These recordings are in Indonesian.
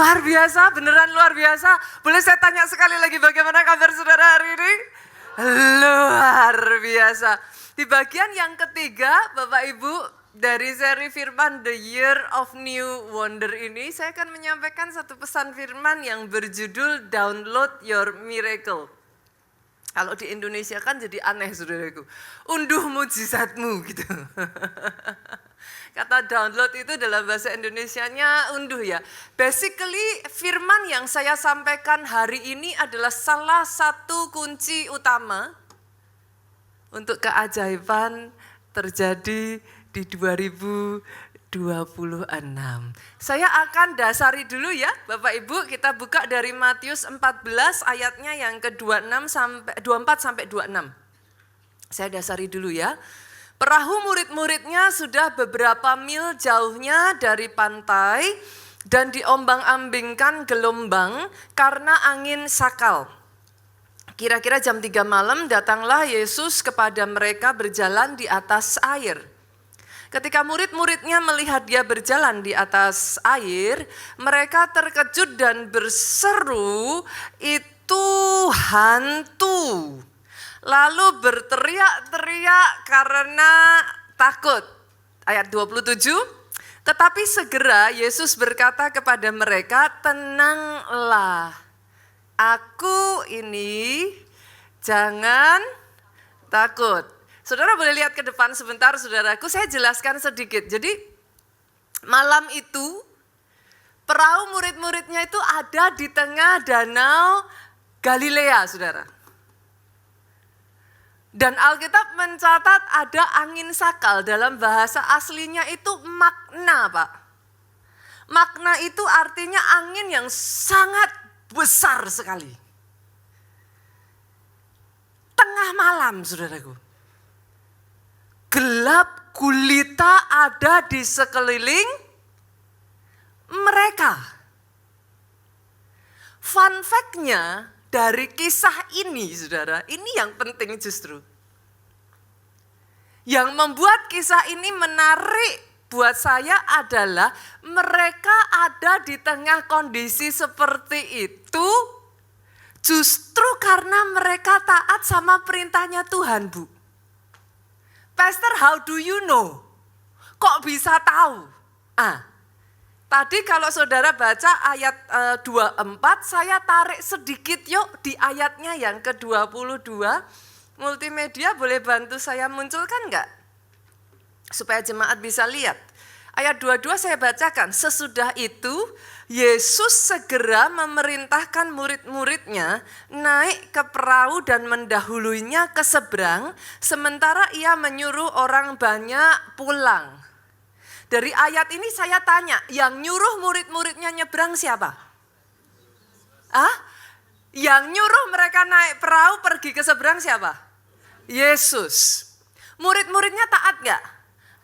Luar biasa, beneran luar biasa. Boleh saya tanya sekali lagi bagaimana kabar saudara hari ini? Luar biasa. Di bagian yang ketiga, Bapak Ibu, dari seri firman The Year of New Wonder ini, saya akan menyampaikan satu pesan firman yang berjudul Download Your Miracle. Kalau di Indonesia kan jadi aneh saudaraku. Unduh mujizatmu gitu. Kata download itu dalam bahasa Indonesianya unduh ya. Basically firman yang saya sampaikan hari ini adalah salah satu kunci utama untuk keajaiban terjadi di 2026. Saya akan dasari dulu ya Bapak Ibu, kita buka dari Matius 14 ayatnya yang ke-26 sampai 24 sampai 26. Saya dasari dulu ya. Perahu murid-muridnya sudah beberapa mil jauhnya dari pantai dan diombang-ambingkan gelombang karena angin sakal. Kira-kira jam 3 malam datanglah Yesus kepada mereka berjalan di atas air. Ketika murid-muridnya melihat dia berjalan di atas air, mereka terkejut dan berseru, "Itu hantu!" Lalu berteriak-teriak karena takut. Ayat 27, tetapi segera Yesus berkata kepada mereka, "Tenanglah, aku ini, jangan takut." Saudara boleh lihat ke depan sebentar saudaraku, saya jelaskan sedikit. Jadi malam itu perahu murid-muridnya itu ada di tengah danau Galilea saudara. Dan Alkitab mencatat ada angin sakal, dalam bahasa aslinya itu makna Pak. Makna itu artinya angin yang sangat besar sekali. Tengah malam saudaraku. Gelap gulita ada di sekeliling mereka. Fun fact-nya dari kisah ini saudara, ini yang penting justru. Yang membuat kisah ini menarik buat saya adalah mereka ada di tengah kondisi seperti itu justru karena mereka taat sama perintahnya Tuhan, Bu. Pastor, how do you know? Kok bisa tahu? Tadi kalau saudara baca ayat 24, saya tarik sedikit yuk di ayatnya yang ke-22. Multimedia boleh bantu saya munculkan enggak? Supaya jemaat bisa lihat. Ayat 22 saya bacakan, sesudah itu Yesus segera memerintahkan murid-muridnya naik ke perahu dan mendahulunya ke seberang, sementara ia menyuruh orang banyak pulang. Dari ayat ini saya tanya, yang nyuruh murid-muridnya nyebrang siapa? Yang nyuruh mereka naik perahu pergi ke seberang siapa? Yesus. Murid-muridnya taat gak?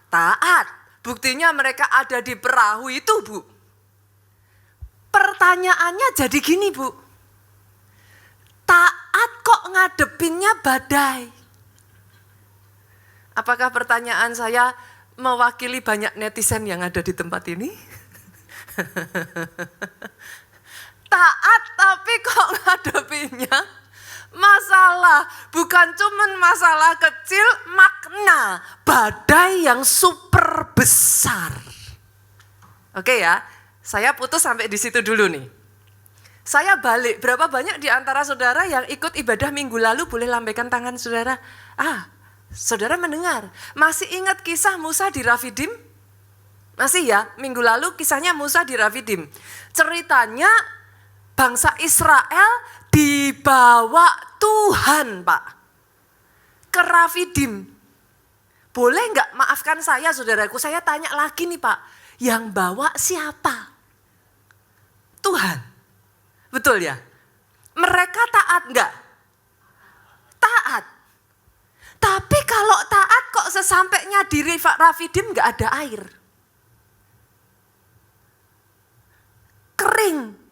Taat. Buktinya mereka ada di perahu itu, Bu. Pertanyaannya jadi gini, Bu. Taat kok ngadepinnya badai? Apakah pertanyaan saya mewakili banyak netizen yang ada di tempat ini? Taat tapi kok ngadepinnya masalah, bukan cuman masalah kecil, makna badai yang super besar. Oke ya, saya putus sampai di situ dulu nih. Saya balik, berapa banyak di antara saudara yang ikut ibadah minggu lalu boleh lambaikan tangan saudara? Saudara mendengar, masih ingat kisah Musa di Rafidim? Masih ya, minggu lalu kisahnya Musa di Rafidim. Ceritanya bangsa Israel dibawa Tuhan Pak ke Rafidim. Boleh enggak maafkan saya saudaraku, saya tanya lagi nih Pak, yang bawa siapa? Tuhan. Betul ya? Mereka taat enggak? Taat. Tapi kalau taat kok sesampainya di Rafidim enggak ada air. Kering.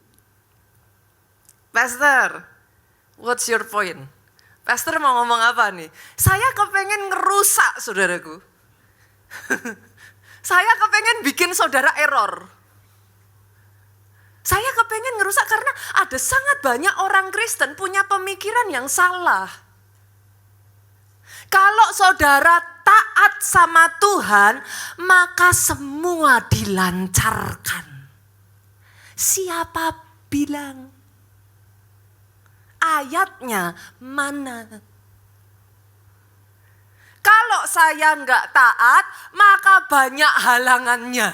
Pastor, what's your point? Pastor mau ngomong apa nih? Saya kepengen ngerusak saudaraku. Saya kepengen bikin saudara error. Saya kepengen ngerusak karena ada sangat banyak orang Kristen punya pemikiran yang salah. Kalau saudara taat sama Tuhan, maka semua dilancarkan. Siapa bilang? Ayatnya mana? Kalau saya nggak taat, maka banyak halangannya.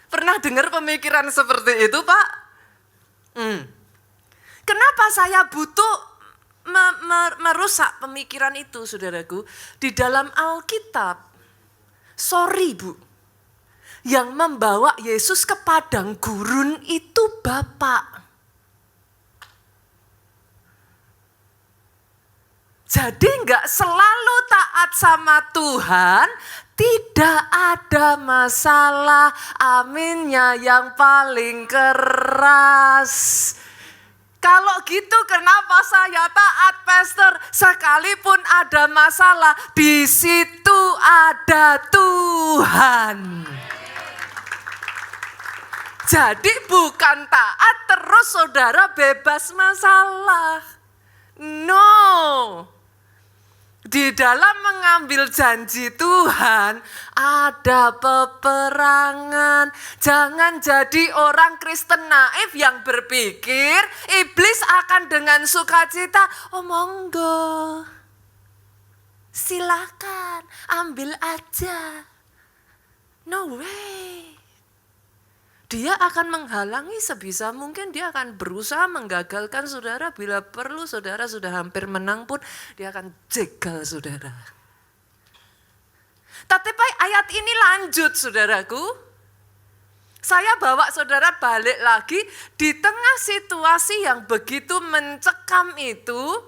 Pernah dengar pemikiran seperti itu, Pak? Kenapa saya butuh merusak pemikiran itu, saudaraku? Di dalam Alkitab, sorry Bu, yang membawa Yesus ke padang gurun itu Bapak. Jadi enggak selalu taat sama Tuhan, tidak ada masalah, aminnya yang paling keras. Kalau gitu kenapa saya taat, Pastor? Sekalipun ada masalah, di situ ada Tuhan. Jadi bukan taat terus saudara bebas masalah. No. Di dalam mengambil janji Tuhan ada peperangan. Jangan jadi orang Kristen naif yang berpikir iblis akan dengan sukacita, oh monggo, silakan ambil aja. No way. Dia akan menghalangi sebisa mungkin, dia akan berusaha menggagalkan saudara. Bila perlu saudara sudah hampir menang pun dia akan jegal saudara. Tapi ayat ini lanjut saudaraku. Saya bawa saudara balik lagi di tengah situasi yang begitu mencekam itu.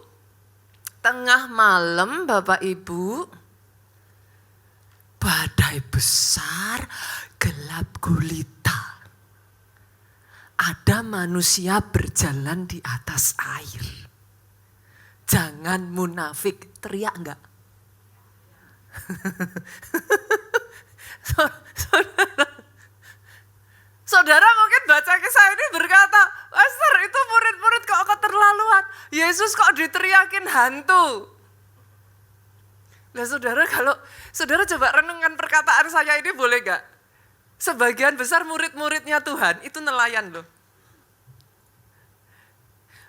Tengah malam Bapak Ibu, badai besar, gelap gulita. Ada manusia berjalan di atas air. Jangan munafik, teriak enggak? Saudara mungkin baca kisah ini berkata, Pastor itu murid-murid kok keterlaluan. Yesus kok diteriakin hantu. Nah saudara, kalau saudara coba renungkan perkataan saya ini boleh enggak? Sebagian besar murid-muridnya Tuhan itu nelayan loh.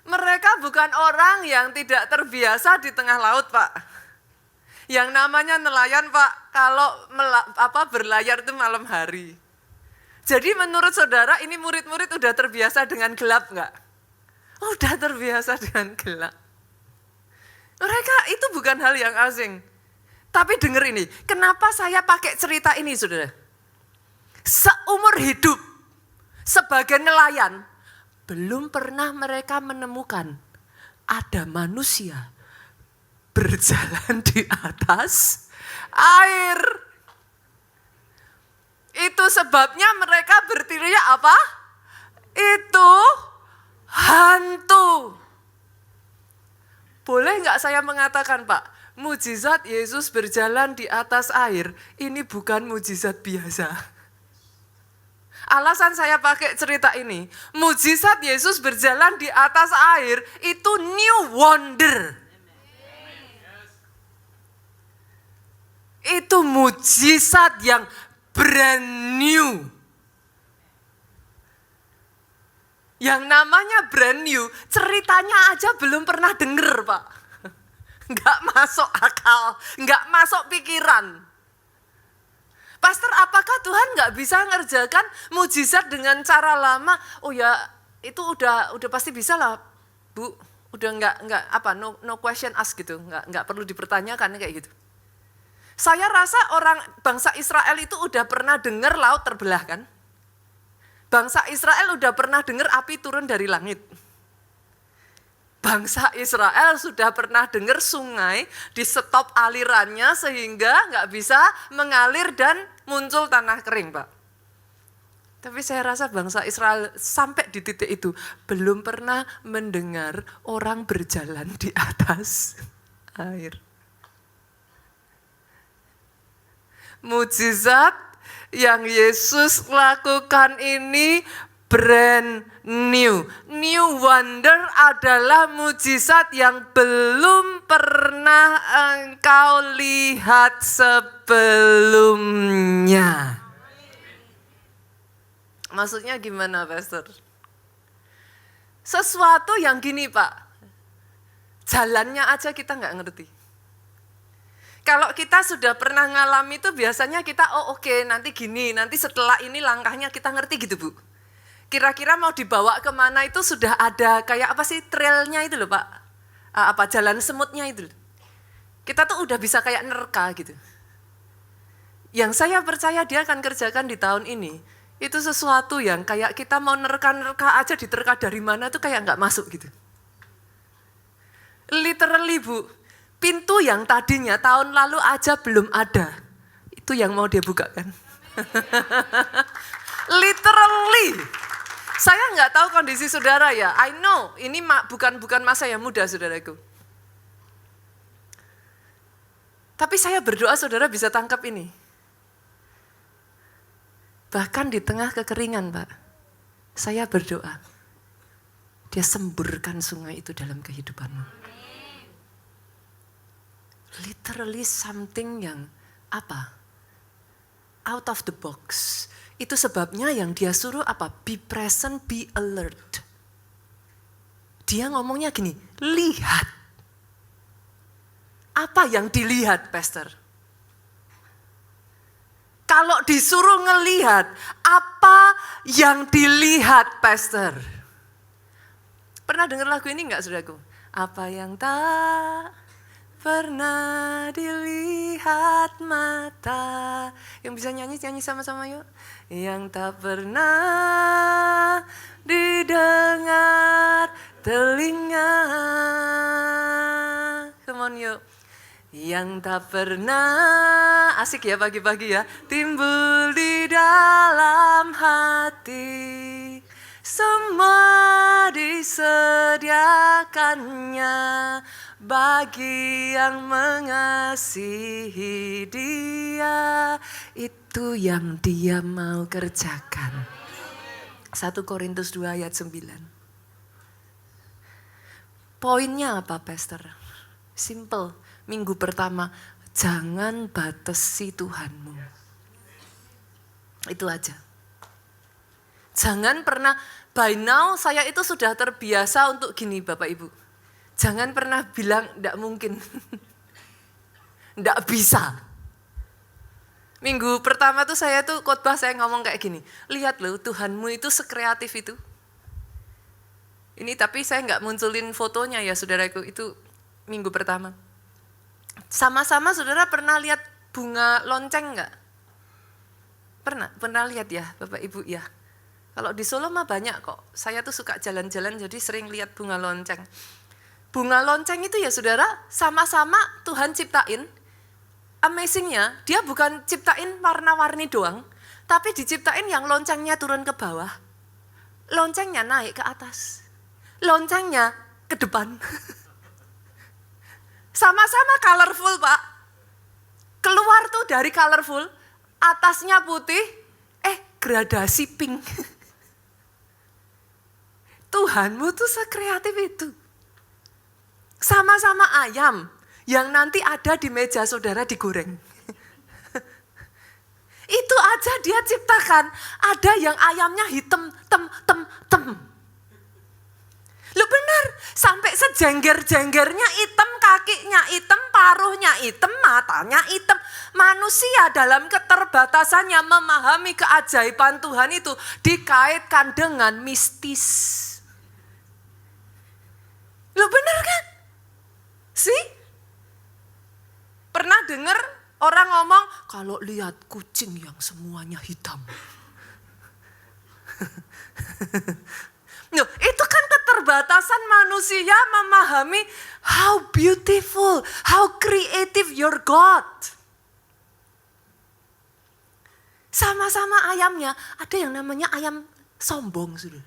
Mereka bukan orang yang tidak terbiasa di tengah laut, Pak. Yang namanya nelayan, Pak, kalau berlayar itu malam hari. Jadi menurut saudara ini murid-murid udah terbiasa dengan gelap enggak? Udah terbiasa dengan gelap. Mereka itu bukan hal yang asing. Tapi dengar ini, kenapa saya pakai cerita ini, saudara? Seumur hidup sebagai nelayan, belum pernah mereka menemukan ada manusia berjalan di atas air. Itu sebabnya mereka berteriak apa? Itu hantu. Boleh nggak saya mengatakan, Pak, mujizat Yesus berjalan di atas air ini bukan mujizat biasa. Alasan saya pakai cerita ini, mujizat Yesus berjalan di atas air itu new wonder. Itu mujizat yang brand new. Yang namanya brand new, ceritanya aja belum pernah denger, Pak. Nggak masuk akal, nggak masuk pikiran. Pastor, apakah Tuhan nggak bisa ngerjakan mujizat dengan cara lama? Oh ya, itu udah pasti bisa lah, Bu. Udah no question ask gitu, nggak perlu dipertanyakan kayak gitu. Saya rasa orang bangsa Israel itu udah pernah dengar laut terbelah kan? Bangsa Israel udah pernah dengar api turun dari langit. Bangsa Israel sudah pernah dengar sungai di stop alirannya sehingga nggak bisa mengalir dan muncul tanah kering, Pak. Tapi saya rasa bangsa Israel sampai di titik itu belum pernah mendengar orang berjalan di atas air. Mujizat yang Yesus lakukan ini brand new. New wonder adalah mujizat yang belum pernah engkau lihat sebelumnya. Maksudnya gimana, Pastor? Sesuatu yang gini, Pak. Jalannya aja kita nggak ngerti. Kalau kita sudah pernah ngalami itu biasanya kita oke, nanti gini, nanti setelah ini langkahnya kita ngerti gitu, Bu. Kira-kira mau dibawa kemana itu sudah ada kayak apa sih trailnya itu loh, Pak. Jalan semutnya itu. Kita tuh udah bisa kayak nerka gitu. Yang saya percaya dia akan kerjakan di tahun ini, itu sesuatu yang kayak kita mau nerka-nerka aja diterka dari mana tuh kayak nggak masuk gitu. Literally, Bu, pintu yang tadinya tahun lalu aja belum ada, itu yang mau dia buka kan. Literally. Saya nggak tahu kondisi saudara ya, I know ini bukan masa yang muda saudaraku. Tapi saya berdoa saudara bisa tangkap ini. Bahkan di tengah kekeringan, Pak, saya berdoa, dia semburkan sungai itu dalam kehidupanmu. Literally something yang apa? Out of the box. Itu sebabnya yang dia suruh apa? Be present, be alert. Dia ngomongnya gini, lihat. Apa yang dilihat, Pastor? Kalau disuruh ngelihat, apa yang dilihat, Pastor? Pernah dengar lagu ini enggak, saudaraku? Apa yang tak pernah dilihat mata. Yang bisa nyanyi sama-sama yuk. Yang tak pernah didengar telinga. Come on yuk. Yang tak pernah, asik ya pagi-pagi ya, timbul di dalam hati. Semua disediakannya bagi yang mengasihi dia. Itu yang dia mau kerjakan. 1 Korintus 2 ayat 9. Poinnya apa, Pastor? Simple. Minggu pertama, jangan batasi Tuhanmu. Itu aja. Jangan pernah, by now saya itu sudah terbiasa untuk gini Bapak Ibu. Jangan pernah bilang enggak mungkin. Enggak bisa. Minggu pertama tuh saya tuh khotbah saya ngomong kayak gini. Lihat loh Tuhanmu itu sekreatif itu. Ini tapi saya enggak munculin fotonya ya saudaraku. Itu minggu pertama. Sama-sama saudara pernah lihat bunga lonceng enggak? Pernah lihat ya Bapak Ibu ya. Kalau di Solo mah banyak kok. Saya tuh suka jalan-jalan jadi sering lihat bunga lonceng. Bunga lonceng itu ya saudara, sama-sama Tuhan ciptain. Amazingnya, dia bukan ciptain warna-warni doang, tapi diciptain yang loncengnya turun ke bawah. Loncengnya naik ke atas. Loncengnya ke depan. Sama-sama colorful, Pak. Keluar tuh dari colorful, atasnya putih, gradasi pink. Tuhanmu tuh sekreatif itu. Sama-sama ayam yang nanti ada di meja saudara digoreng. Itu aja dia ciptakan. Ada yang ayamnya hitam, tem. Lu benar, sampai sejengger-jenggernya hitam, kakinya hitam, paruhnya hitam, matanya hitam. Manusia dalam keterbatasannya memahami keajaiban Tuhan itu dikaitkan dengan mistis. Lu benar kan? Sih? Pernah dengar orang ngomong, kalau lihat kucing yang semuanya hitam. Loh, itu kan keterbatasan manusia memahami how beautiful, how creative your God. Sama-sama ayamnya, ada yang namanya ayam sombong, saudara.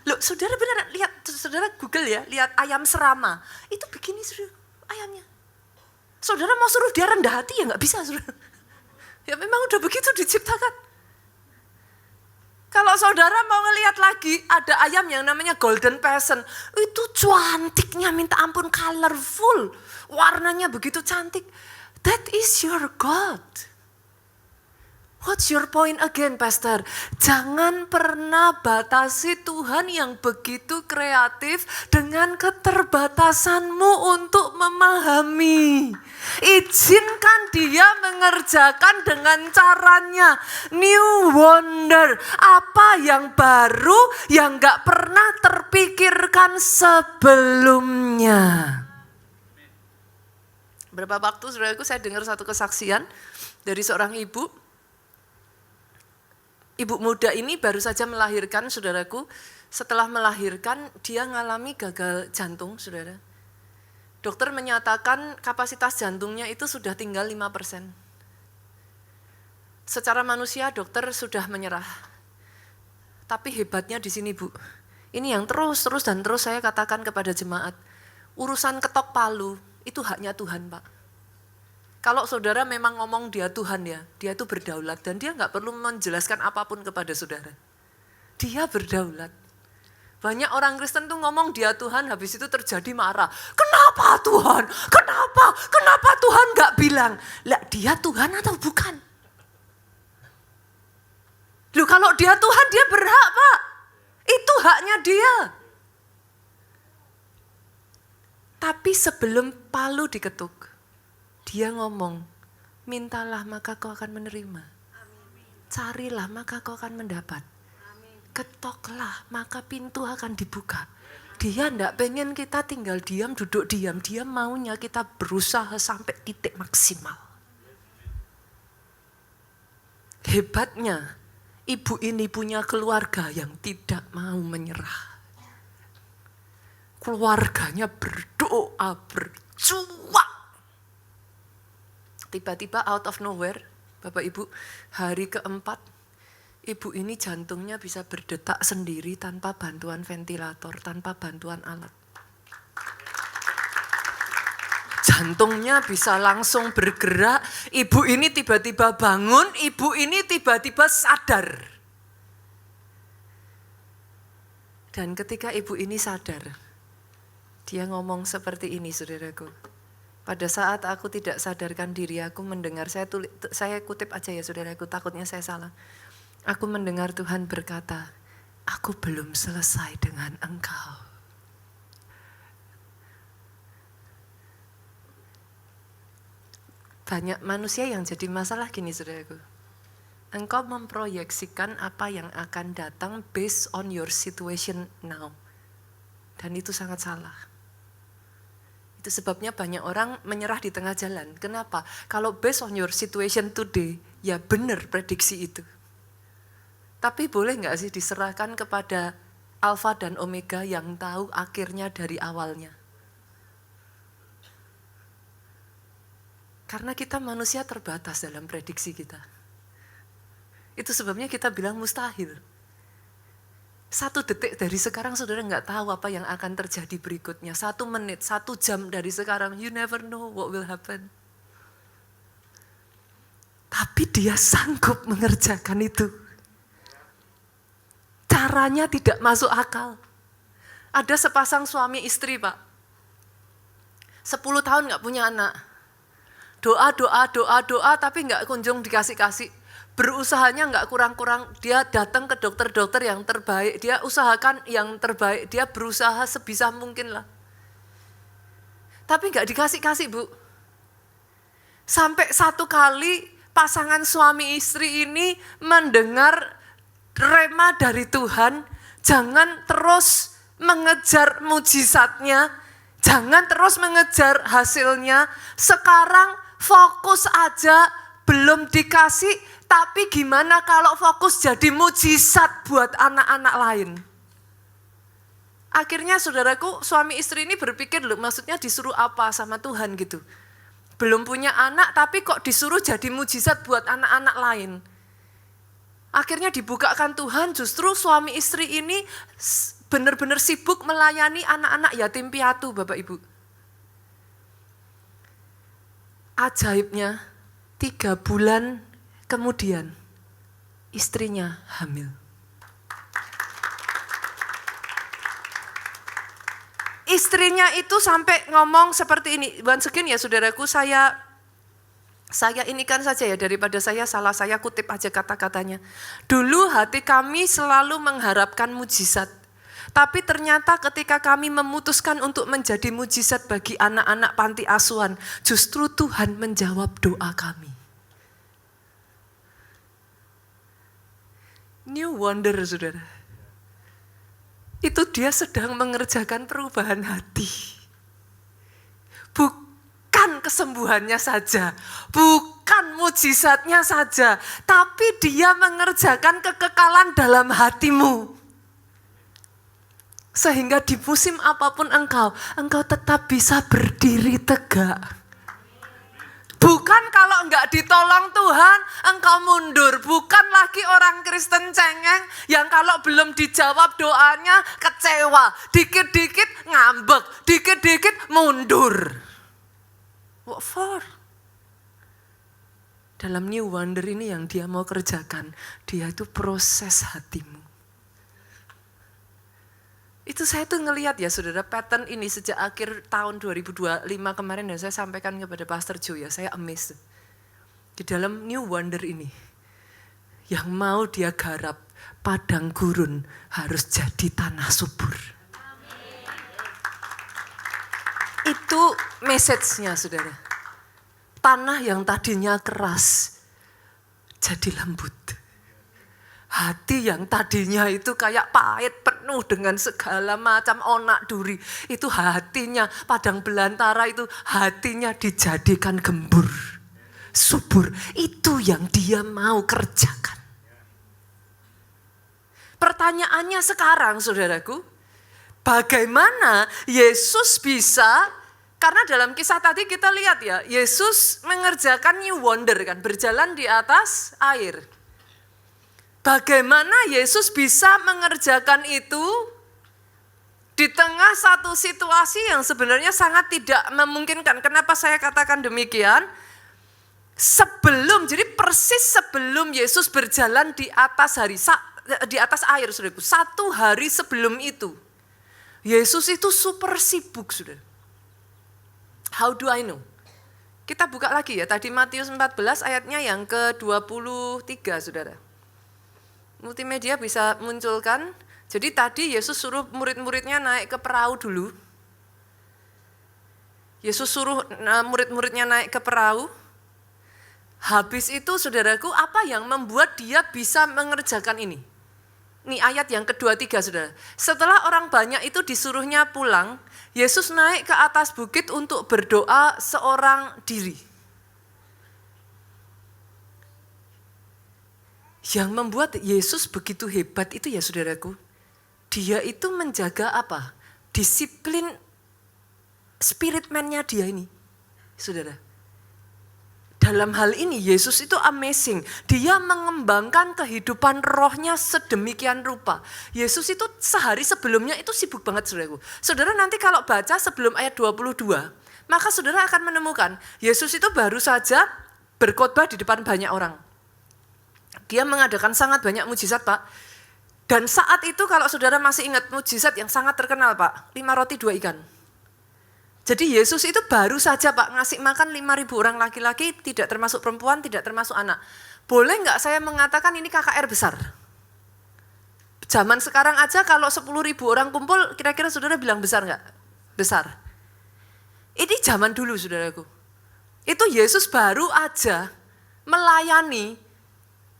Loh, saudara benar lihat, saudara Google ya, lihat ayam serama. Itu begini, saudara, ayamnya. Saudara mau suruh dia rendah hati ya nggak bisa, saudara. Ya memang udah begitu diciptakan. Kalau saudara mau ngelihat lagi, ada ayam yang namanya golden pheasant. Itu cantiknya minta ampun, colorful. Warnanya begitu cantik. That is your God. What's your point again, Pastor? Jangan pernah batasi Tuhan yang begitu kreatif dengan keterbatasanmu untuk memahami. Izinkan dia mengerjakan dengan caranya. New wonder, apa yang baru yang gak pernah terpikirkan sebelumnya. Berapa waktu, saudaraku, saya dengar satu kesaksian dari seorang ibu. Ibu muda ini baru saja melahirkan, saudaraku. Setelah melahirkan, dia mengalami gagal jantung, saudara. Dokter menyatakan kapasitas jantungnya itu sudah tinggal 5%. Secara manusia, dokter sudah menyerah. Tapi hebatnya di sini, Bu. Ini yang terus saya katakan kepada jemaat. Urusan ketok palu, itu haknya Tuhan, Pak. Kalau saudara memang ngomong dia Tuhan ya, dia itu berdaulat dan dia nggak perlu menjelaskan apapun kepada saudara. Dia berdaulat. Banyak orang Kristen tuh ngomong dia Tuhan, habis itu terjadi marah. Kenapa Tuhan? Kenapa Tuhan nggak bilang? Lah dia Tuhan atau bukan? Loh kalau dia Tuhan dia berhak, Pak. Itu haknya dia. Tapi sebelum palu diketuk, dia ngomong, mintalah maka kau akan menerima. Carilah maka kau akan mendapat. Ketoklah maka pintu akan dibuka. Dia enggak pengen kita tinggal diam, duduk diam. Dia maunya kita berusaha sampai titik maksimal. Hebatnya, ibu ini punya keluarga yang tidak mau menyerah. Keluarganya berdoa, berjuang. Tiba-tiba out of nowhere, Bapak Ibu, hari keempat, ibu ini jantungnya bisa berdetak sendiri tanpa bantuan ventilator, tanpa bantuan alat. Jantungnya bisa langsung bergerak, ibu ini tiba-tiba bangun, ibu ini tiba-tiba sadar. Dan ketika ibu ini sadar, dia ngomong seperti ini, saudaraku. Pada saat aku tidak sadarkan diri, aku mendengar, saya kutip aja ya saudaraku, takutnya saya salah. Aku mendengar Tuhan berkata, aku belum selesai dengan engkau. Banyak manusia yang jadi masalah gini saudaraku. Engkau memproyeksikan apa yang akan datang based on your situation now. Dan itu sangat salah. Itu sebabnya banyak orang menyerah di tengah jalan. Kenapa? Kalau based on your situation today, ya benar prediksi itu. Tapi boleh nggak sih diserahkan kepada Alfa dan Omega yang tahu akhirnya dari awalnya? Karena kita manusia terbatas dalam prediksi kita. Itu sebabnya kita bilang mustahil. 1 detik dari sekarang saudara nggak tahu apa yang akan terjadi berikutnya. 1 menit, 1 jam dari sekarang, you never know what will happen. Tapi dia sanggup mengerjakan itu. Caranya tidak masuk akal. Ada sepasang suami istri, Pak. 10 tahun nggak punya anak. Doa, tapi nggak kunjung dikasih-kasih. Berusahanya nggak kurang-kurang, dia datang ke dokter-dokter yang terbaik, dia usahakan yang terbaik, dia berusaha sebisa mungkin lah. Tapi nggak dikasih-kasih, Bu. Sampai 1 kali pasangan suami istri ini mendengar rema dari Tuhan, jangan terus mengejar mujizatnya, jangan terus mengejar hasilnya, sekarang fokus aja, belum dikasih, tapi gimana kalau fokus jadi mujizat buat anak-anak lain? Akhirnya saudaraku, suami istri ini berpikir, loh maksudnya disuruh apa sama Tuhan gitu. Belum punya anak tapi kok disuruh jadi mujizat buat anak-anak lain. Akhirnya dibukakan Tuhan, justru suami istri ini benar-benar sibuk melayani anak-anak yatim piatu, Bapak Ibu. Ajaibnya, 3 bulan kemudian istrinya hamil. istrinya itu sampai ngomong seperti ini. Once again ya saudaraku, saya inikan saja ya, daripada saya salah, saya kutip aja kata-katanya. Dulu hati kami selalu mengharapkan mujizat. Tapi ternyata ketika kami memutuskan untuk menjadi mujizat bagi anak-anak panti asuhan, justru Tuhan menjawab doa kami. New wonder, saudara. Itu dia sedang mengerjakan perubahan hati. Bukan kesembuhannya saja, bukan mujizatnya saja, tapi dia mengerjakan kekekalan dalam hatimu. Sehingga di musim apapun engkau tetap bisa berdiri tegak. Bukan kalau enggak ditolong Tuhan, engkau mundur. Bukan lagi orang Kristen cengeng yang kalau belum dijawab doanya kecewa. Dikit-dikit ngambek, dikit-dikit mundur. What for? Dalam New Wonder ini yang dia mau kerjakan, dia itu proses hatimu. Itu saya tuh ngelihat ya saudara, pattern ini sejak akhir tahun 2025 kemarin, dan saya sampaikan kepada Pastor Joe ya, saya amazed. Di dalam New Wonder ini, yang mau dia garap, padang gurun harus jadi tanah subur. Itu message-nya saudara. Tanah yang tadinya keras, jadi lembut. Hati yang tadinya itu kayak pahit, penuh dengan segala macam onak duri. Itu hatinya, padang belantara itu hatinya dijadikan gembur, subur. Itu yang dia mau kerjakan. Pertanyaannya sekarang saudaraku, bagaimana Yesus bisa, karena dalam kisah tadi kita lihat ya, Yesus mengerjakan new wonder kan, berjalan di atas air. Bagaimana Yesus bisa mengerjakan itu di tengah satu situasi yang sebenarnya sangat tidak memungkinkan. Kenapa saya katakan demikian? Jadi persis sebelum Yesus berjalan di atas air, saudaraku, 1 hari sebelum itu, Yesus itu super sibuk, saudara. How do I know? Kita buka lagi ya, tadi Matius 14 ayatnya yang ke-23, saudara. Multimedia bisa munculkan. Jadi tadi Yesus suruh murid-muridnya naik ke perahu dulu. Yesus suruh murid-muridnya naik ke perahu. Habis itu saudaraku, apa yang membuat dia bisa mengerjakan ini? Ini ayat yang ke-23 saudara. Setelah orang banyak itu disuruhnya pulang, Yesus naik ke atas bukit untuk berdoa seorang diri. Yang membuat Yesus begitu hebat itu ya saudaraku, dia itu menjaga apa? Disiplin spirit man-nya dia ini, saudara. Dalam hal ini Yesus itu amazing, dia mengembangkan kehidupan rohnya sedemikian rupa. Yesus itu sehari sebelumnya itu sibuk banget saudaraku. Saudara nanti kalau baca sebelum ayat 22, maka saudara akan menemukan Yesus itu baru saja berkhotbah di depan banyak orang. Dia mengadakan sangat banyak mujizat, Pak. Dan saat itu kalau saudara masih ingat mujizat yang sangat terkenal, Pak, 5 roti 2 ikan. Jadi Yesus itu baru saja, Pak, ngasih makan 5.000 orang laki-laki, tidak termasuk perempuan, tidak termasuk anak. Boleh nggak saya mengatakan ini KKR besar? Zaman sekarang aja kalau 10.000 orang kumpul, kira-kira saudara bilang besar nggak? Besar. Ini zaman dulu, saudaraku. Itu Yesus baru aja melayani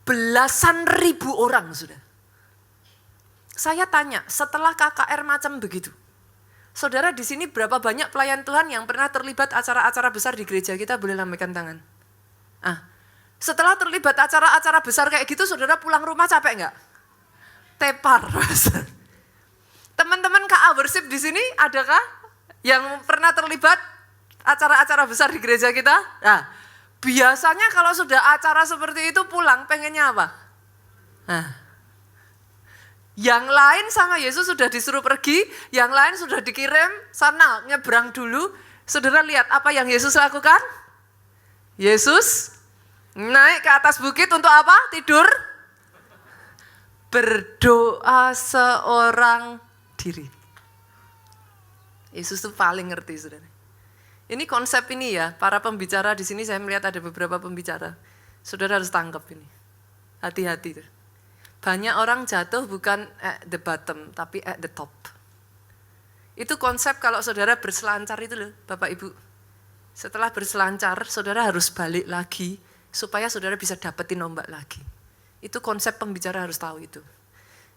belasan ribu orang, sudah. Saya tanya, setelah KKR macam begitu, saudara di sini berapa banyak pelayan Tuhan yang pernah terlibat acara-acara besar di gereja kita? Boleh lambaikan tangan. Setelah terlibat acara-acara besar kayak gitu, saudara pulang rumah capek nggak? Tepar. Teman-teman KA Worship di sini adakah yang pernah terlibat acara-acara besar di gereja kita? Nah, biasanya kalau sudah acara seperti itu pulang pengennya apa? Yang lain sama Yesus sudah disuruh pergi, yang lain sudah dikirim sana nyebrang dulu. Saudara lihat apa yang Yesus lakukan? Yesus naik ke atas bukit untuk apa? Tidur? Berdoa seorang diri. Yesus tuh paling ngerti, saudara. Ini konsep ini ya, para pembicara di sini saya melihat ada beberapa pembicara. Saudara harus tangkap ini. Hati-hati. Banyak orang jatuh bukan at the bottom, tapi at the top. Itu konsep kalau saudara berselancar itu loh, Bapak Ibu. Setelah berselancar, saudara harus balik lagi, supaya saudara bisa dapetin ombak lagi. Itu konsep pembicara harus tahu itu.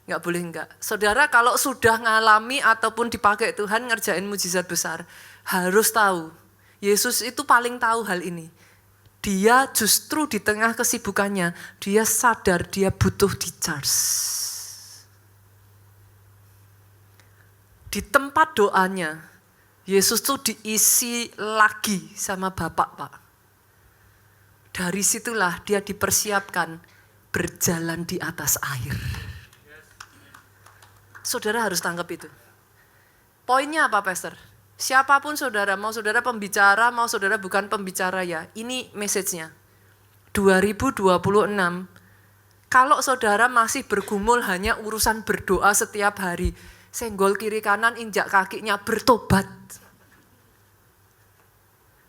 Enggak boleh enggak. Saudara kalau sudah ngalami ataupun dipakai Tuhan ngerjain mujizat besar, harus tahu. Yesus itu paling tahu hal ini. Dia justru di tengah kesibukannya, dia sadar dia butuh di-charge. Di tempat doanya, Yesus tuh diisi lagi sama Bapak, Pak. Dari situlah dia dipersiapkan berjalan di atas air. Saudara harus tangkap itu. Poinnya apa, Pastor? Siapapun saudara, mau saudara pembicara, mau saudara bukan pembicara ya, ini message-nya. 2026, kalau saudara masih bergumul hanya urusan berdoa setiap hari, senggol kiri kanan, injak kakinya, bertobat.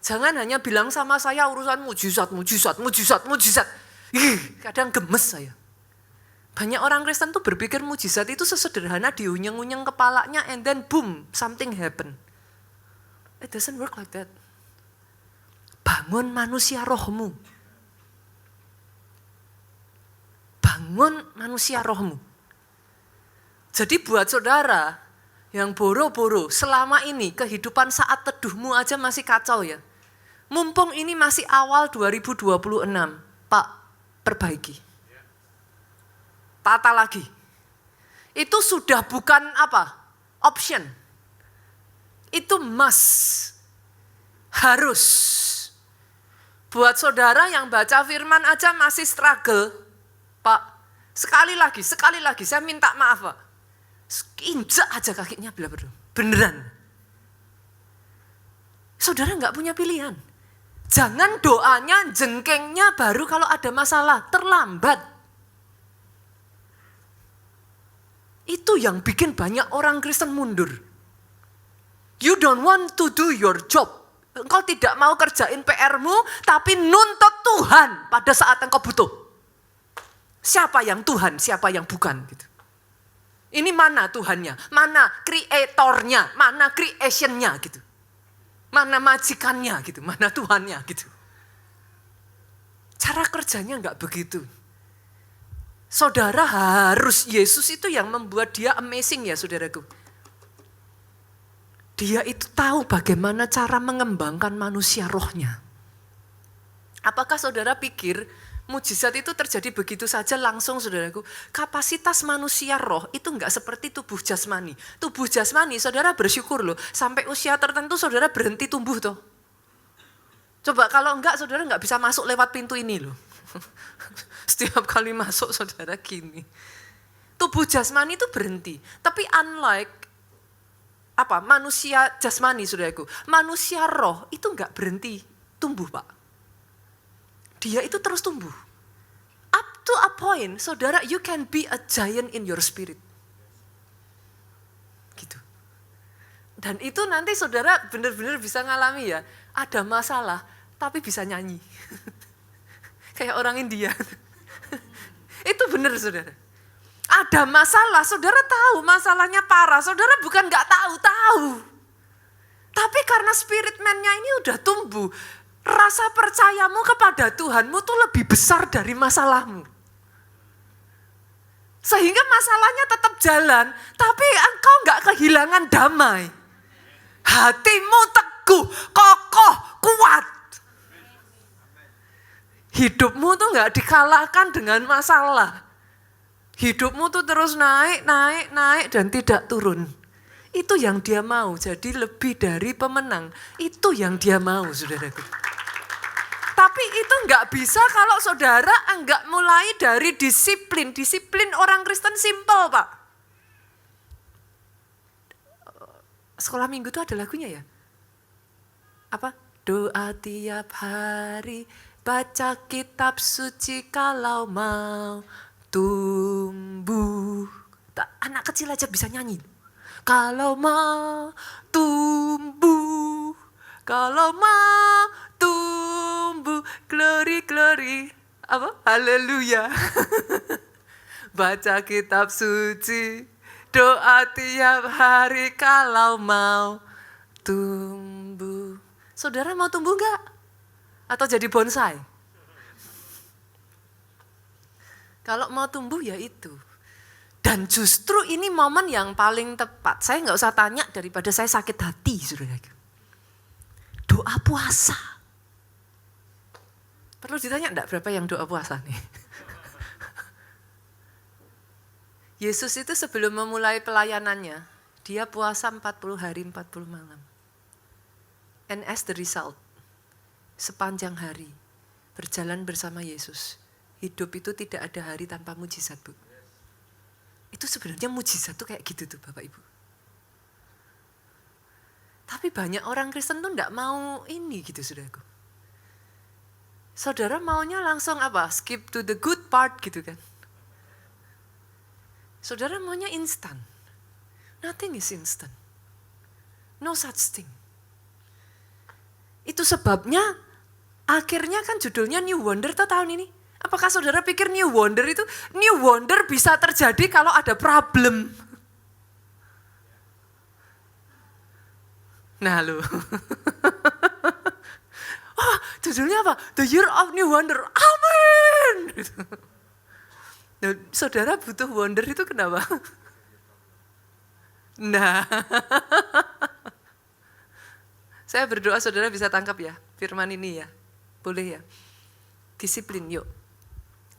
Jangan hanya bilang sama saya urusan mujizat. Kadang gemes saya. Banyak orang Kristen tuh berpikir mujizat itu sesederhana diunyeng-unyeng kepalanya and then boom, something happen. It doesn't work like that. Bangun manusia rohmu. Bangun manusia rohmu. Jadi buat saudara yang boro-boro selama ini kehidupan saat teduhmu aja masih kacau ya. Mumpung ini masih awal 2026, Pak, perbaiki. Tata lagi. Itu sudah bukan apa? Option. Itu must. Harus. Buat saudara yang baca firman aja masih struggle, Pak, sekali lagi, saya minta maaf, Pak. Injak aja kakinya bila perlu. Beneran. Saudara nggak punya pilihan. Jangan doanya, jengkengnya baru kalau ada masalah, terlambat. Itu yang bikin banyak orang Kristen mundur. You don't want to do your job. Engkau tidak mau kerjain PR-mu, tapi nuntut Tuhan pada saat engkau butuh. Siapa yang Tuhan, siapa yang bukan. Gitu. Ini mana Tuhannya, mana kreatornya, mana creationnya gitu. Mana majikannya gitu, mana Tuhannya gitu. Cara kerjanya enggak begitu. Saudara harus, Yesus itu yang membuat dia amazing ya saudaraku. Dia itu tahu bagaimana cara mengembangkan manusia rohnya. Apakah saudara pikir mujizat itu terjadi begitu saja langsung saudaraku? Kapasitas manusia roh itu enggak seperti tubuh jasmani. Tubuh jasmani saudara bersyukur loh, sampai usia tertentu saudara berhenti tumbuh toh. Coba kalau enggak saudara enggak bisa masuk lewat pintu ini loh. Setiap kali masuk saudara gini. Tubuh jasmani itu berhenti. Tapi unlike manusia jasmani saudaraku, manusia roh itu enggak berhenti tumbuh, Pak. Dia itu terus tumbuh. Up to a point, saudara, you can be a giant in your spirit. Gitu. Dan itu nanti saudara benar-benar bisa ngalami ya, ada masalah tapi bisa nyanyi. Kayak orang India. Itu benar saudara. Ada masalah, saudara tahu masalahnya parah, saudara bukan gak tahu. Tapi karena spirit man-nya ini udah tumbuh, rasa percayamu kepada Tuhanmu tuh lebih besar dari masalahmu. Sehingga masalahnya tetap jalan, tapi engkau gak kehilangan damai. Hatimu teguh, kokoh, kuat. Hidupmu tuh gak dikalahkan dengan masalah. Hidupmu tuh terus naik dan tidak turun. Itu yang dia mau, jadi lebih dari pemenang. Itu yang dia mau, saudaraku. Tapi itu enggak bisa kalau saudara enggak mulai dari disiplin. Disiplin orang Kristen simple, Pak. Sekolah minggu itu ada lagunya ya? Apa? Doa tiap hari, baca kitab suci kalau mau tumbuh. Anak kecil aja bisa nyanyi. Kalau mau tumbuh, kalau mau tumbuh, glory, glory. Apa? Haleluya. Baca kitab suci, doa tiap hari kalau mau tumbuh. Saudara mau tumbuh enggak? Atau jadi bonsai? Kalau mau tumbuh ya itu. Dan justru ini momen yang paling tepat. Saya nggak usah tanya daripada saya sakit hati, saudara. Doa puasa. Perlu ditanya enggak berapa yang doa puasa nih? Yesus itu sebelum memulai pelayanannya, dia puasa 40 hari 40 malam. And as the result, sepanjang hari berjalan bersama Yesus, hidup itu tidak ada hari tanpa mujizat, Bu. Itu sebenarnya mujizat tuh kayak gitu tuh Bapak Ibu. Tapi banyak orang Kristen tuh enggak mau ini gitu saudaraku. Saudara maunya langsung apa? Skip to the good part gitu kan. Saudara maunya instan. Nothing is instant. No such thing. Itu sebabnya akhirnya kan judulnya New Wonder tuh tahun ini. Apakah saudara pikir New Wonder itu, New Wonder bisa terjadi kalau ada problem? Nah lo. Oh, judulnya apa? The Year of New Wonder. Amin. Nah, saudara butuh wonder itu kenapa? Nah. Saya berdoa saudara bisa tangkap ya firman ini ya. Boleh ya. Disiplin yuk.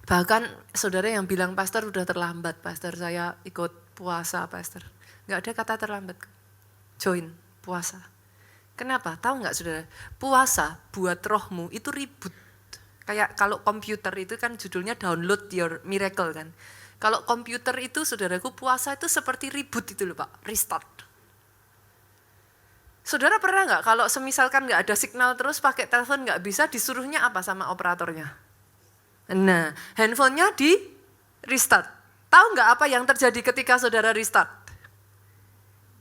Bahkan saudara yang bilang pastor udah terlambat, pastor saya ikut puasa pastor. Gak ada kata terlambat. Join puasa. Kenapa? Tahu gak saudara? Puasa buat rohmu itu ribut. Kayak kalau komputer itu kan judulnya download your miracle kan. Kalau komputer itu saudaraku puasa itu seperti ribut itu loh Pak, restart. Saudara pernah gak kalau semisalkan gak ada signal terus pakai telepon gak bisa disuruhnya apa sama operatornya? Nah, handphonenya di restart. Tahu nggak apa yang terjadi ketika saudara restart?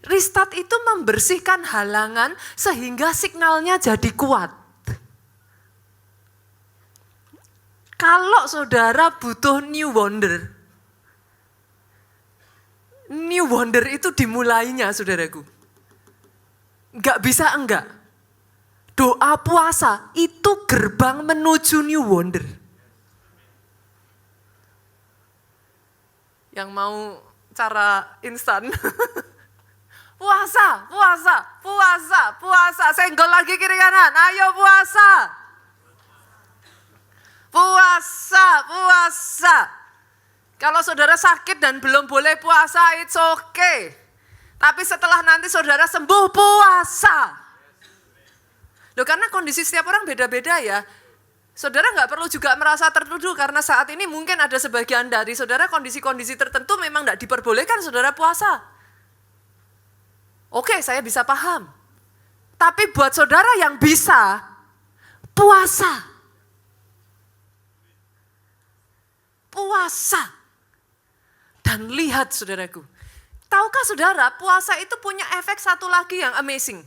Restart itu membersihkan halangan sehingga signalnya jadi kuat. Kalau saudara butuh New Wonder itu dimulainya saudaraku. Nggak bisa enggak. Doa puasa itu gerbang menuju New Wonder. Yang mau cara instan. Puasa, puasa, puasa, puasa. Senggol lagi kiri kanan. Ayo puasa. Puasa, puasa. Kalau saudara sakit dan belum boleh puasa, it's okay. Tapi setelah nanti saudara sembuh, puasa. Loh karena kondisi setiap orang beda-beda ya. Saudara nggak perlu juga merasa tertuduh karena saat ini mungkin ada sebagian dari saudara kondisi-kondisi tertentu memang nggak diperbolehkan saudara puasa. Oke, saya bisa paham. Tapi buat saudara yang bisa, puasa. Puasa. Dan lihat saudaraku, tahukah saudara puasa itu punya efek satu lagi yang amazing.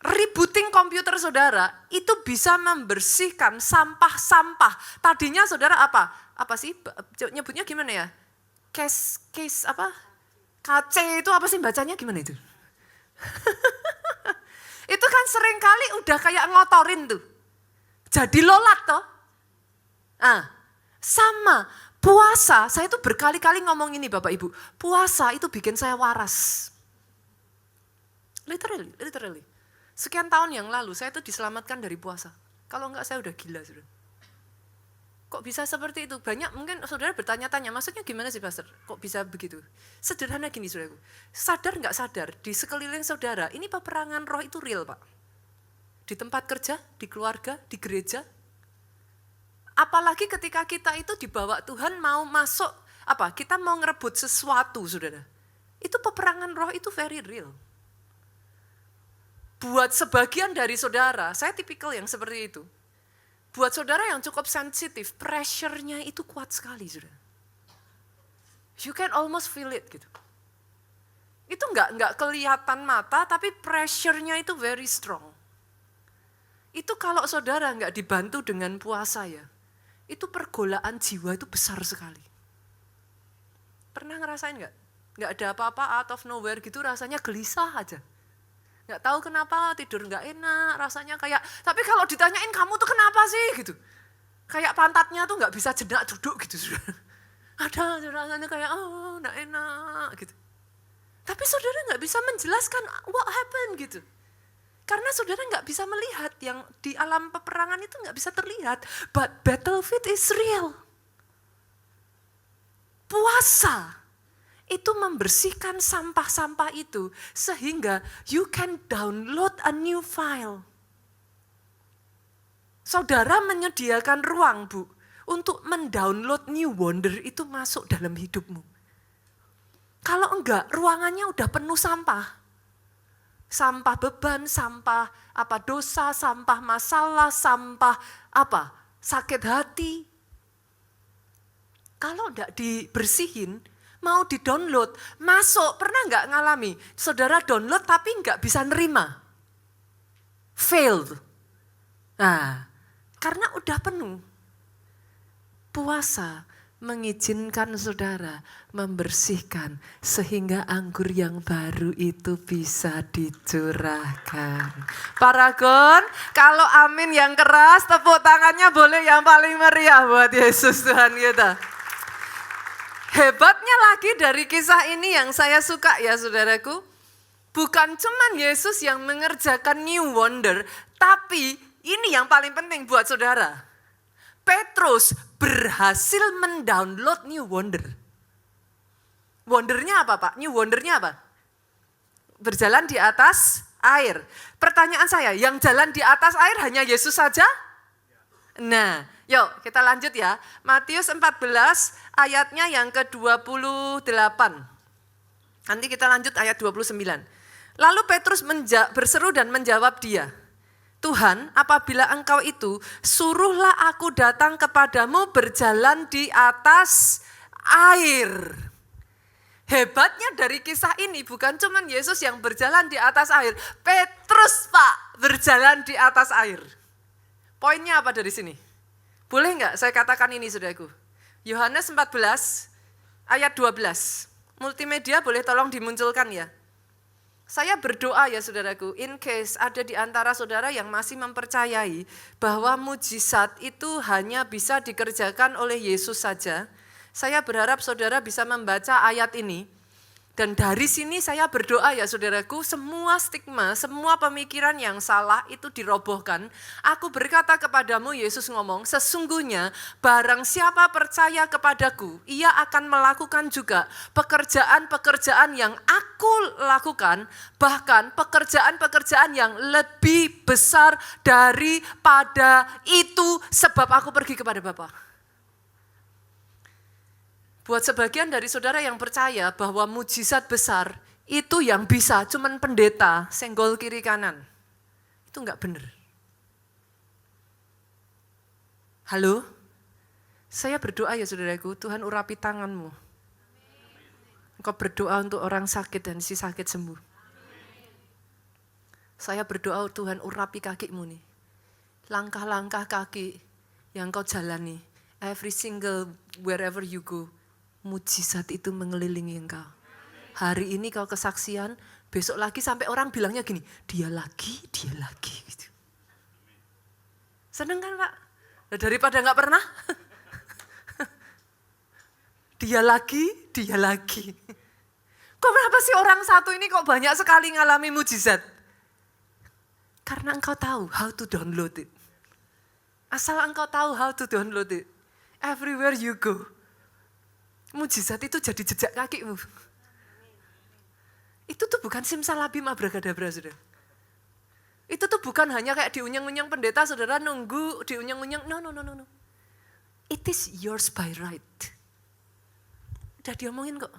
Rebooting komputer saudara itu bisa membersihkan sampah-sampah. Tadinya saudara apa? Apa sih nyebutnya gimana ya? Case apa? KC itu apa sih bacanya gimana itu? Itu kan sering kali udah kayak ngotorin tuh. Jadi lolat toh. Sama puasa, saya tuh berkali-kali ngomong ini Bapak Ibu. Puasa itu bikin saya waras. Literally. Sekian tahun yang lalu saya tuh diselamatkan dari puasa. Kalau enggak saya udah gila sudah. Kok bisa seperti itu? Banyak mungkin saudara bertanya-tanya, maksudnya gimana sih pastor? Kok bisa begitu? Sederhana gini saudaraku. Sadar enggak sadar, di sekeliling saudara ini peperangan roh itu real Pak. Di tempat kerja, di keluarga, di gereja. Apalagi ketika kita itu dibawa Tuhan mau masuk, kita mau ngerebut sesuatu saudara. Itu peperangan roh itu very real. Buat sebagian dari saudara, saya tipikal yang seperti itu. Buat saudara yang cukup sensitif, pressure-nya itu kuat sekali, saudara. You can almost feel it gitu. Itu nggak kelihatan mata, tapi pressure-nya itu very strong. Itu kalau saudara nggak dibantu dengan puasa ya, itu pergolaan jiwa itu besar sekali. Pernah ngerasain nggak? Nggak ada apa-apa, out of nowhere gitu, rasanya gelisah aja. Nggak tahu kenapa, tidur nggak enak, rasanya kayak, tapi kalau ditanyain kamu tuh kenapa sih gitu. Kayak pantatnya tuh nggak bisa jenak duduk gitu. Ada rasanya kayak, oh nggak enak gitu. Tapi saudara nggak bisa menjelaskan what happened gitu. Karena saudara nggak bisa melihat yang di alam peperangan itu nggak bisa terlihat. But battlefield is real. Puasa itu membersihkan sampah-sampah itu sehingga you can download a new file. Saudara menyediakan ruang, Bu, untuk mendownload new wonder itu masuk dalam hidupmu. Kalau enggak, ruangannya udah penuh sampah. Sampah beban, sampah apa dosa, sampah masalah, sampah apa sakit hati. Kalau enggak dibersihin, mau di-download, masuk. Pernah enggak ngalami? Saudara download tapi enggak bisa nerima. Failed. Nah, karena udah penuh. Puasa mengizinkan saudara membersihkan sehingga anggur yang baru itu bisa dicurahkan. Paragon, kalau amin yang keras, tepuk tangannya boleh yang paling meriah buat Yesus Tuhan kita. Hebatnya lagi dari kisah ini yang saya suka ya saudaraku, bukan cuman Yesus yang mengerjakan new wonder, tapi ini yang paling penting buat saudara. Petrus berhasil mendownload new wonder. Wondernya apa Pak? New wondernya apa? Berjalan di atas air. Pertanyaan saya, yang jalan di atas air hanya Yesus saja? Nah, yuk kita lanjut ya. Matius 14 ayatnya yang ke-28. Nanti kita lanjut ayat 29. Lalu Petrus berseru dan menjawab dia, Tuhan, apabila engkau itu, suruhlah aku datang kepadamu berjalan di atas air. Hebatnya dari kisah ini bukan cuma Yesus yang berjalan di atas air. Petrus Pak berjalan di atas air. Poinnya apa dari sini? Boleh enggak saya katakan ini saudaraku? Yohanes 14 ayat 12. Multimedia boleh tolong dimunculkan ya. Saya berdoa ya saudaraku, in case ada di antara saudara yang masih mempercayai bahwa mujizat itu hanya bisa dikerjakan oleh Yesus saja. Saya berharap saudara bisa membaca ayat ini. Dan dari sini saya berdoa ya saudaraku, semua stigma, semua pemikiran yang salah itu dirobohkan. Aku berkata kepadamu, Yesus ngomong, sesungguhnya barang siapa percaya kepadaku, ia akan melakukan juga pekerjaan-pekerjaan yang aku lakukan, bahkan pekerjaan-pekerjaan yang lebih besar daripada itu, sebab aku pergi kepada Bapa. Buat sebagian dari saudara yang percaya bahwa mujizat besar itu yang bisa cuman pendeta senggol kiri kanan. Itu enggak benar. Halo? Saya berdoa ya saudaraku, Tuhan urapi tanganmu. Engkau berdoa untuk orang sakit dan si sakit sembuh. Saya berdoa Tuhan urapi kakimu nih. Langkah-langkah kaki yang kau jalani, every single wherever you go. Mujizat itu mengelilingi engkau. Hari ini kau kesaksian, besok lagi sampai orang bilangnya gini, dia lagi gitu. Seneng kan Pak? Nah, daripada gak pernah. Dia lagi. Kok kenapa sih orang satu ini kok banyak sekali ngalami mujizat? Karena engkau tahu how to download it. Asal engkau tahu how to download it. Everywhere you go. Mujizat itu jadi jejak kakimu. Itu tuh bukan simsalabim abracadabra, saudara. Itu tuh bukan hanya kayak diunyeng-unyeng pendeta, saudara nunggu diunyeng-unyeng. No. It is yours by right. Udah diomongin kok.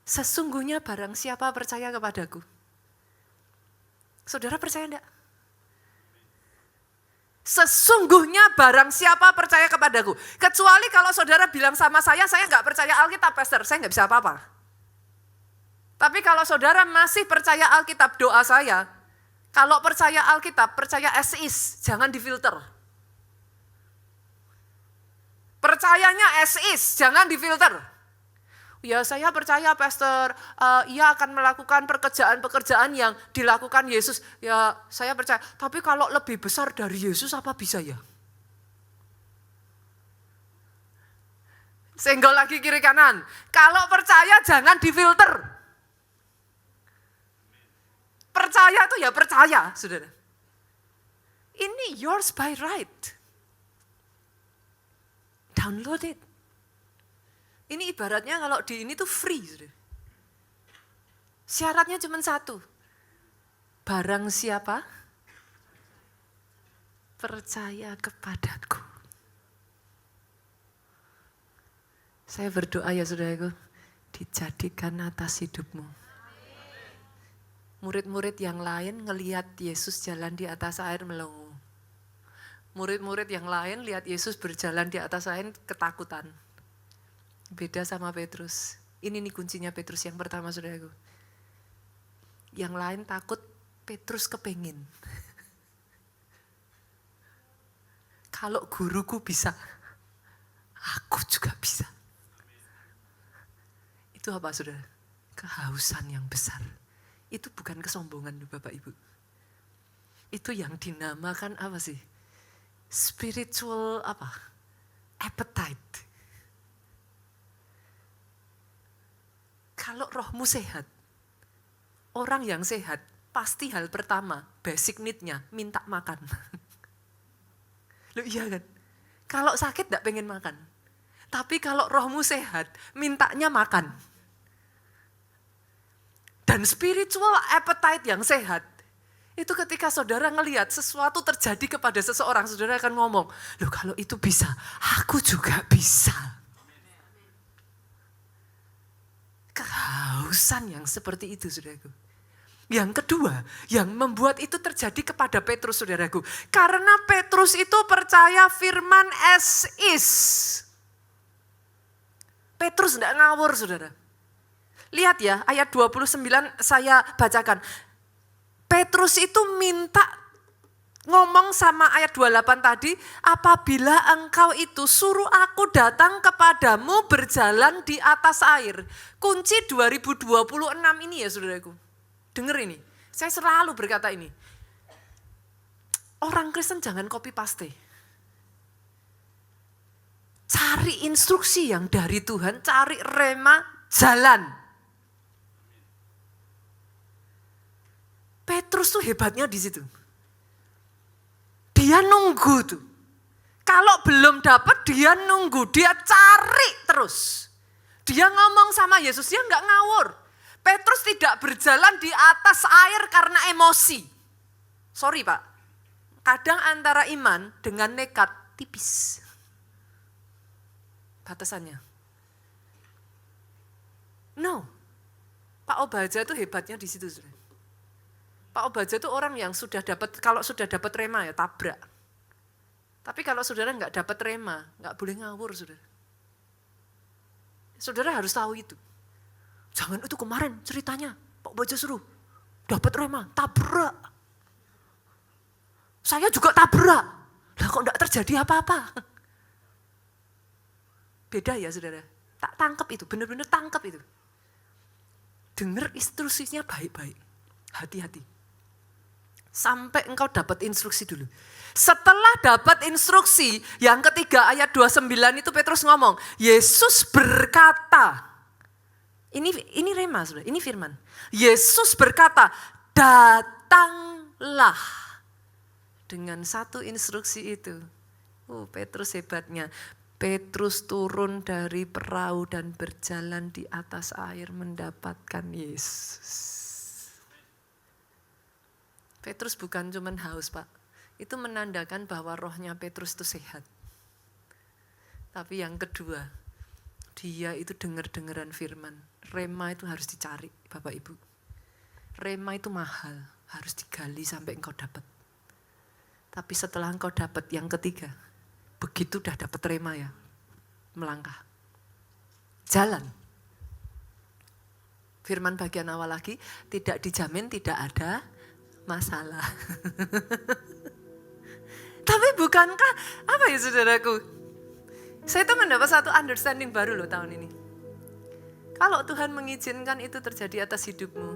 Sesungguhnya barang siapa percaya kepadaku. Saudara percaya enggak? Sesungguhnya barang siapa percaya kepadaku. Kecuali kalau saudara bilang sama saya enggak percaya Alkitab, Pastor. Saya enggak bisa apa-apa. Tapi kalau saudara masih percaya Alkitab, doa saya, kalau percaya Alkitab, percaya as is, jangan difilter. Percayanya as is, jangan difilter. Ya saya percaya pastor, ia akan melakukan pekerjaan-pekerjaan yang dilakukan Yesus. Ya saya percaya, tapi kalau lebih besar dari Yesus apa bisa ya? Senggol lagi kiri kanan. Kalau percaya jangan difilter. Percaya itu ya percaya, saudara. Ini yours by right. Download it. Ini ibaratnya kalau di ini tuh free. Saudara. Syaratnya cuma satu. Barang siapa percaya kepadaku. Saya berdoa ya saudaraku, dijadikan atas hidupmu. Murid-murid yang lain ngelihat Yesus jalan di atas air melongo. Murid-murid yang lain lihat Yesus berjalan di atas air ketakutan. Beda sama Petrus. Ini nih kuncinya Petrus yang pertama saudaraku. Yang lain takut, Petrus kepengin. Kalau guruku bisa, aku juga bisa. Itu apa saudara? Kehausan yang besar. Itu bukan kesombongan Bapak Ibu. Itu yang dinamakan apa sih? Spiritual apa? Appetite. Kalau rohmu sehat, orang yang sehat pasti hal pertama, basic need-nya minta makan. Loh iya kan? Kalau sakit gak pengen makan. Tapi kalau rohmu sehat, mintanya makan. Dan spiritual appetite yang sehat, itu ketika saudara ngelihat sesuatu terjadi kepada seseorang, saudara akan ngomong, loh kalau itu bisa, aku juga bisa. Kehausan yang seperti itu, saudaraku. Yang kedua, yang membuat itu terjadi kepada Petrus, saudaraku. Karena Petrus itu percaya firman as is. Petrus tidak ngawur, saudara. Lihat ya, ayat 29 saya bacakan. Petrus itu minta ngomong sama ayat 28 tadi, apabila engkau itu suruh aku datang kepadamu berjalan di atas air. Kunci 2026 ini ya saudaraku. Dengar ini, saya selalu berkata ini. Orang Kristen jangan copy paste. Cari instruksi yang dari Tuhan, cari rema, jalan. Petrus tuh hebatnya di situ. Dia nunggu tuh. Kalau belum dapat dia nunggu, dia cari terus. Dia ngomong sama Yesus, dia nggak ngawur. Petrus tidak berjalan di atas air karena emosi. Sorry Pak, kadang antara iman dengan nekat tipis. Batasannya. No, Pak Obaja tuh hebatnya di situ. Pak Obaja itu orang yang sudah dapat, kalau sudah dapat rema ya tabrak. Tapi kalau saudara nggak dapat rema, nggak boleh ngawur saudara. Saudara harus tahu itu. Jangan itu kemarin ceritanya, Pak Obaja suruh, dapat rema, tabrak. Saya juga tabrak. Lah kok nggak terjadi apa-apa? Beda ya saudara. Tak tangkap itu, benar-benar tangkap itu. Dengar instruksinya baik-baik, hati-hati. Sampai engkau dapat instruksi dulu. Setelah dapat instruksi, yang ketiga ayat 29 itu Petrus ngomong, Yesus berkata, ini rema sudah, ini firman. Yesus berkata, datanglah. Dengan satu instruksi itu. Petrus hebatnya. Petrus turun dari perahu dan berjalan di atas air mendapatkan Yesus. Petrus bukan cuma haus Pak, itu menandakan bahwa rohnya Petrus itu sehat. Tapi yang kedua, dia itu dengar-dengaran firman. Rema itu harus dicari Bapak Ibu. Rema itu mahal, harus digali sampai engkau dapat. Tapi setelah engkau dapat yang ketiga, begitu udah dapat rema ya, melangkah. Jalan. Firman bagian awal lagi, tidak dijamin tidak ada masalah. Tapi bukankah, apa ya saudaraku? Saya itu mendapat satu understanding baru loh tahun ini. Kalau Tuhan mengizinkan itu terjadi atas hidupmu,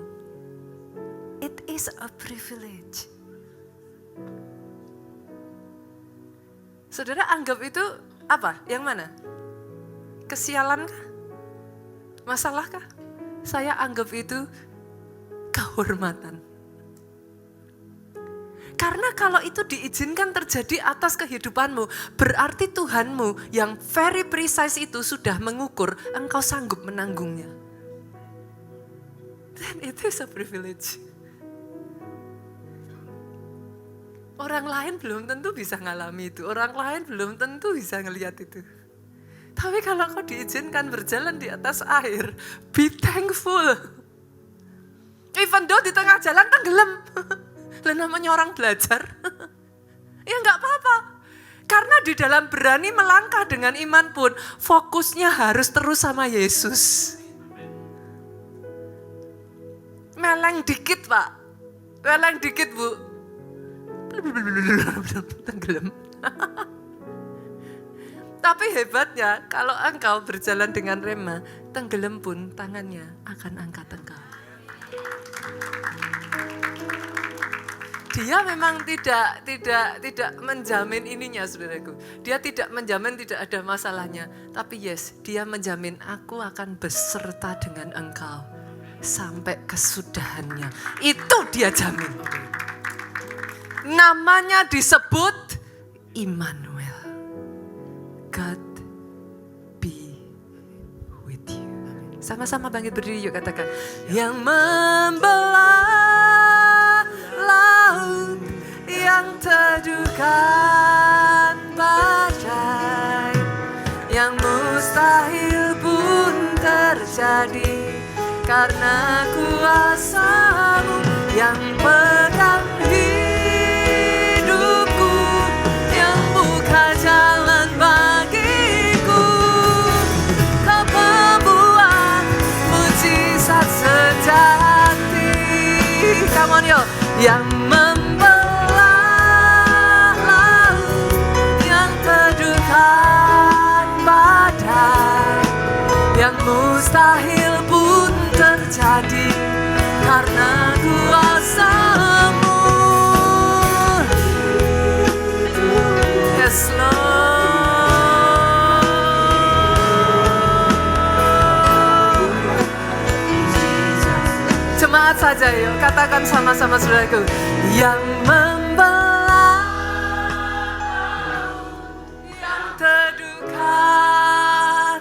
it is a privilege. Saudara anggap itu apa? Yang mana? Kesialan kah? Masalah kah? Saya anggap itu kehormatan. Karena kalau itu diizinkan terjadi atas kehidupanmu, berarti Tuhanmu yang very precise itu sudah mengukur engkau sanggup menanggungnya. Then it is a privilege. Orang lain belum tentu bisa ngalami itu, orang lain belum tentu bisa ngelihat itu. Tapi kalau kau diizinkan berjalan di atas air, be thankful. Even though di tengah jalan tenggelam. Lah namanya orang belajar. Ya enggak apa-apa. Karena di dalam berani melangkah dengan iman pun, fokusnya harus terus sama Yesus. Meleng dikit Pak. Meleng dikit Bu. Tenggelam. Tapi hebatnya kalau engkau berjalan dengan rema, tenggelam pun tangannya akan angkat engkau. Dia memang tidak menjamin ininya saudaraku. Dia tidak menjamin tidak ada masalahnya. Tapi yes, dia menjamin aku akan beserta dengan engkau sampai kesudahannya. Itu dia jamin. Namanya disebut Immanuel. God be with you. Sama-sama bangkit berdiri yuk katakan. Yang membelah laut, yang teduhkan badai, yang mustahil pun terjadi karena kuasa-Mu yang pegang hidupku, yang buka jalan bagiku. Kau pembuat mujizat sejati. Come on yo. Yang membelah laut, yang teduhkan badai, yang mustahil pun terjadi karena kuasa-Mu. Yes Lord. Jemaat saja yuk, katakan sama-sama saudaraku. Yang membelah, yang teduhkan.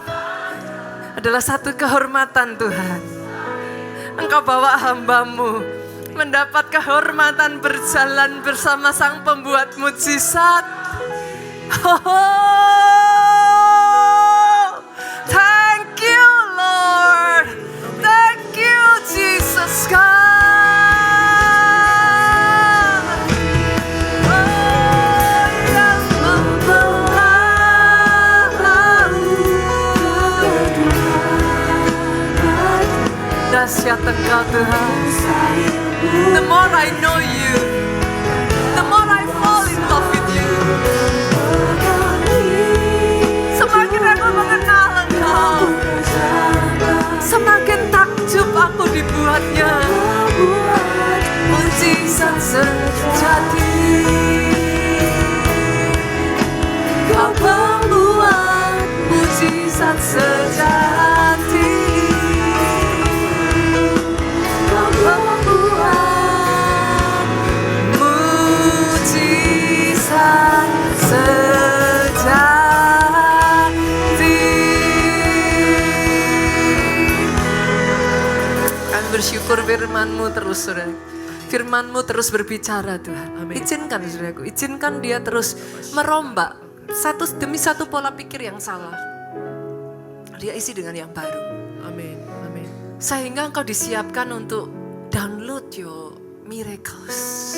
Adalah satu kehormatan Tuhan. Engkau bawa hamba-Mu mendapat kehormatan berjalan bersama Sang Pembuat mujizat. Thank you Lord. Thank you Jesus God. Yang membelah laut, dahsyat Engkau Tuhan. The more I know you, the more I fall in love with you. Semakin aku mengenal Engkau, semakin takjub aku dibuatnya. Mujizat sejati, Kau pembuat mujizat sejati. Kau pembuat mujizat sejati. Kami bersyukur firman-Mu terus, Saudara. Firman-Mu terus berbicara Tuhan. Amin. Izinkan saudaraku, izinkan dia terus merombak satu demi satu pola pikir yang salah. Dia isi dengan yang baru. Amin. Amin. Sehingga engkau disiapkan untuk download your miracles.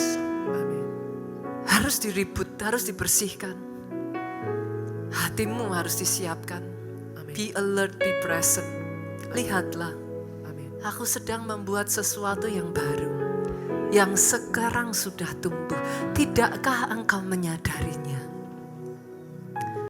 Amin. Harus diribut, harus dibersihkan. Hatimu harus disiapkan. Amin. Be alert, be present. Lihatlah. Amin. Aku sedang membuat sesuatu yang baru, yang sekarang sudah tumbuh. Tidakkah engkau menyadarinya?